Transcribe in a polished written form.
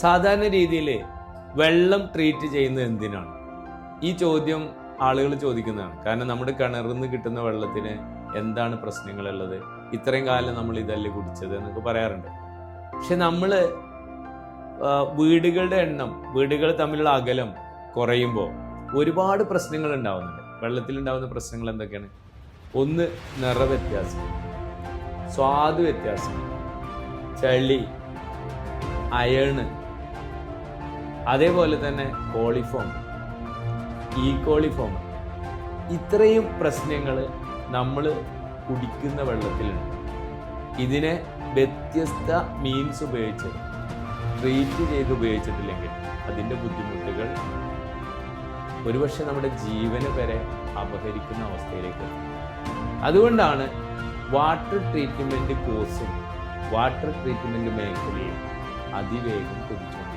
സാധാരണ രീതിയിൽ വെള്ളം ട്രീറ്റ് ചെയ്യുന്നത് എന്തിനാണ്? ഈ ചോദ്യം ആളുകൾ ചോദിക്കുന്നതാണ്. കാരണം നമ്മുടെ കിണറിൽ നിന്ന് കിട്ടുന്ന വെള്ളത്തിന് എന്താണ് പ്രശ്നങ്ങളുള്ളത്, ഇത്രയും കാലം നമ്മൾ ഇതല്ലേ കുടിച്ചത് എന്നൊക്കെ പറയാറുണ്ട്. പക്ഷെ നമ്മൾ വീടുകളുടെ എണ്ണം, വീടുകൾ തമ്മിലുള്ള അകലം കുറയുമ്പോൾ ഒരുപാട് പ്രശ്നങ്ങൾ ഉണ്ടാവുന്നുണ്ട്. വെള്ളത്തിലുണ്ടാവുന്ന പ്രശ്നങ്ങൾ എന്തൊക്കെയാണ്? ഒന്ന്, നിറവ്യത്യാസം, സ്വാദ് വ്യത്യാസം, ചളി, അയണ്, അതേപോലെ തന്നെ കോളിഫോം, ഈക്കോളിഫോം. ഇത്രയും പ്രശ്നങ്ങൾ നമ്മൾ കുടിക്കുന്ന വെള്ളത്തിലുണ്ട്. ഇതിനെ വ്യത്യസ്ത മീൻസ് ഉപയോഗിച്ച് ട്രീറ്റ് ചെയ്ത് ഉപയോഗിച്ചിട്ടില്ലെങ്കിൽ അതിൻ്റെ ബുദ്ധിമുട്ടുകൾ ഒരുപക്ഷെ നമ്മുടെ ജീവന് വരെ അപഹരിക്കുന്ന അവസ്ഥയിലേക്ക് എത്തും. അതുകൊണ്ടാണ് വാട്ടർ ട്രീറ്റ്മെൻറ്റ് കോഴ്സും വാട്ടർ ട്രീറ്റ്മെൻറ്റ് മേഖലയും അതിവേഗം കുതിച്ചുകൊണ്ടിരിക്കുന്നത്.